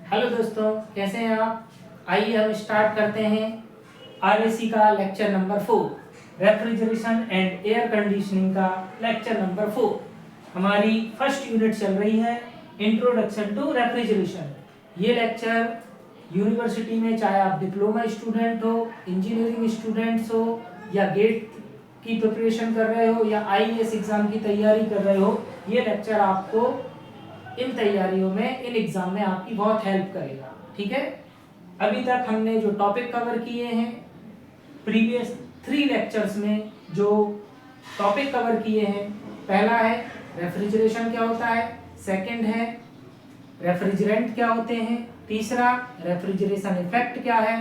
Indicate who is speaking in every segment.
Speaker 1: Hello दोस्तों, कैसे हैं आप। आइए हम स्टार्ट करते हैं आरएसी का lecture number 4, refrigeration and air conditioning का लेक्चर नंबर 4। हमारी फर्स्ट यूनिट चल रही है इंट्रोडक्शन टू रेफ्रिजरेशन। ये लेक्चर यूनिवर्सिटी में, चाहे आप डिप्लोमा स्टूडेंट हो, इंजीनियरिंग स्टूडेंट्स हो, या गेट की प्रिपरेशन कर रहे हो, या आईएएस एग्जाम की तैयारी कर रहे हो, ये लेक्चर आपको इन तैयारियों में, इन एग्जाम में आपकी बहुत हेल्प करेगा। ठीक है, अभी तक हमने जो टॉपिक कवर किए हैं, प्रीवियस 3 लेक्चर्स में जो टॉपिक कवर किए हैं, पहला है रेफ्रिजरेशन क्या होता है, सेकंड है रेफ्रिजरेंट क्या होते हैं, तीसरा रेफ्रिजरेशन इफेक्ट क्या है,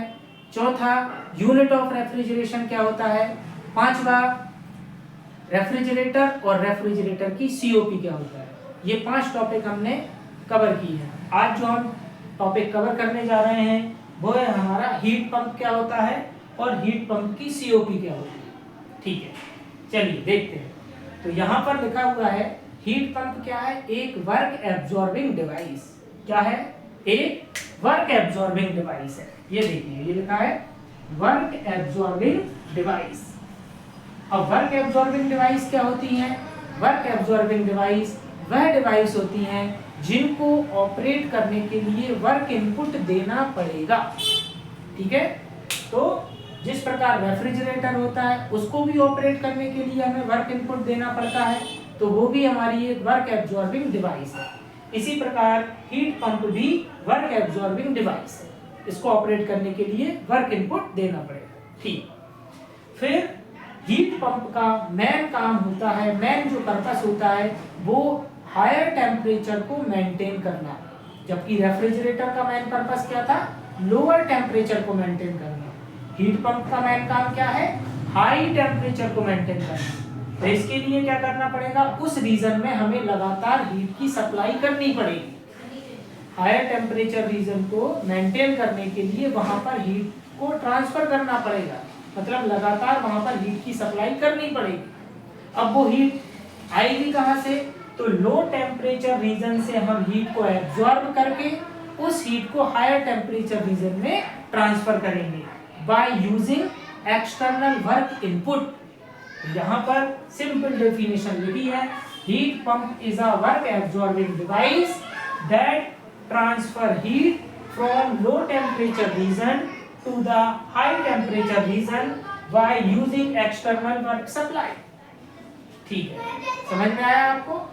Speaker 1: चौथा यूनिट ऑफ रेफ्रिजरेशन क्या होता है, पांचवा रेफ्रिजरेटर और रेफ्रिजरेटर की सीओपी क्या होता है। ये 5 टॉपिक हमने कवर किए हैं। आज जो हम टॉपिक कवर करने जा रहे हैं वो है हमारा हीट पंप क्या होता है और हीट पंप की सीओपी क्या होती है। ठीक है, चलिए देखते हैं। तो यहाँ पर लिखा हुआ है हीट पंप क्या है, एक वर्क एब्जॉर्बिंग डिवाइस। क्या है, एक वर्क एब्जॉर्बिंग डिवाइस है। ये देखिए, ये लिखा है वर्क एब्जॉर्बिंग डिवाइस। अब वर्क एब्जॉर्बिंग डिवाइस क्या होती है, वर्क एब्जॉर्बिंग डिवाइस वह डिवाइस होती हैं जिनको ऑपरेट करने के लिए वर्क इनपुट देना पड़ेगा। ठीक है, तो जिस प्रकार रेफ्रिजरेटर होता है उसको भी ऑपरेट करने के लिए हमें वर्क इनपुट देना पड़ता है, तो वो भी हमारी एक वर्क एब्जॉर्बिंग डिवाइस है। इसी प्रकार हीट पंप भी वर्क एब्जॉर्बिंग डिवाइस है, इसको ऑपरेट करने के लिए वर्क इनपुट देना पड़ेगा। ठीक, फिर हीट पंप का मेन काम होता है, मेन जो पर्पस होता है वो हायर टेम्परेचर को मेंटेन करना, जबकि रेफ्रिजरेटर का मेन पर्पस क्या था, लोअर टेम्परेचर को मेंटेन करना। हीट पंप का मेन काम क्या है, हाई टेम्परेचर को मेंटेन करना। तो इसके लिए क्या करना पड़ेगा, उस रीजन में हमें लगातार हीट की सप्लाई करनी पड़ेगी। हायर टेम्परेचर रीजन को मेंटेन करने के लिए वहां पर हीट को ट्रांसफर करना पड़ेगा, मतलब लगातार वहां पर हीट की सप्लाई करनी पड़ेगी। अब वो हीट आएगी कहां से, तो लो टेम्परेचर रीजन से हम हीट को एब्जॉर्ब करके उस हीट को हायर टेम्परेचर रीजन में ट्रांसफर करेंगे by using external work input. यहाँ पर सिंपल डेफिनेशन लिखी है, heat pump is a work absorbing device that transfer heat from low temperature region to the high temperature region by using external work supply। ठीक है, समझ में आया आपको।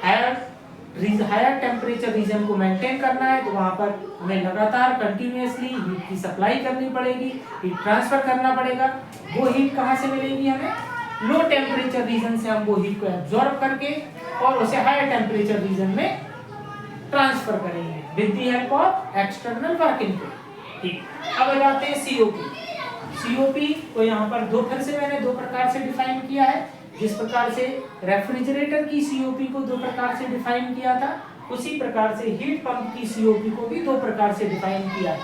Speaker 1: हायर टेम्परेचर रीजन को मेंटेन करना है तो वहां पर हमें लगातार कंटिन्यूअसली हीट की सप्लाई करनी पड़ेगी, हीट ट्रांसफर करना पड़ेगा। वो हीट कहाँ से मिलेगी हमें, लो टेम्परेचर रीजन से हम वो हीट को एब्जॉर्ब करके और उसे हायर टेम्परेचर रीजन में ट्रांसफर करेंगे with the help of external work input. ठीक, अब आ जाते हैं सीओपी। सीओपी को यहाँ पर फिर से मैंने 2 प्रकार से डिफाइन किया है। जिस प्रकार से रेफ्रिजरेटर की सीओपी को 2 प्रकार से डिफाइन किया था, उसी प्रकार से हीट पंप की सीओपी को भी 2 प्रकार से डिफाइन किया है,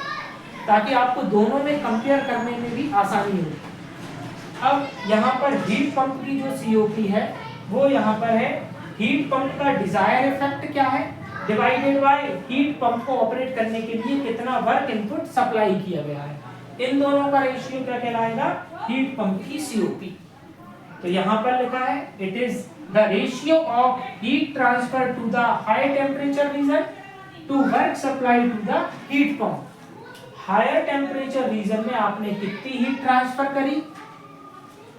Speaker 1: ताकि आपको दोनों में कंपेयर करने में भी आसानी हो। अब यहाँ पर हीट पंप की जो सीओपी है वो यहाँ पर है, हीट पंप का डिजायर इफेक्ट क्या है, डिवाइडेड बाय हीट पंप को ऑपरेट करने के लिए कितना वर्क इनपुट सप्लाई किया गया है। इन दोनों का रेशियो क्या कहलाएगा, हीट पंप की सीओपी। तो यहाँ पर लिखा है it is the ratio of heat transfer to the high temperature region to work supply to the heat pump. Higher temperature region में आपने कितनी हीट ट्रांसफर करी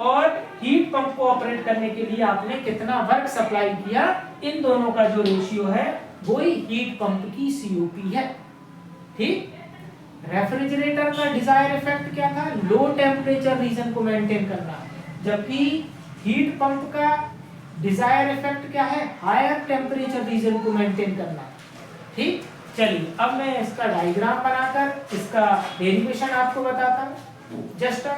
Speaker 1: और हीट पंप को ऑपरेट करने के लिए आपने कितना वर्क सप्लाई किया, इन दोनों का जो रेशियो है वही हीट पंप की सीओपी है। ठीक, रेफ्रिजरेटर का डिजायर इफेक्ट क्या था, लो टेम्परेचर रीजन को मेंटेन करना, जबकि हीट पंप का डिजायर इफेक्ट क्या है, हायर टेम्परेचर रीजन को मेंटेन करना। ठीक, चलिए अब मैं इसका डायग्राम बनाकर इसका डेरिवेशन आपको बताता हूँ। Just a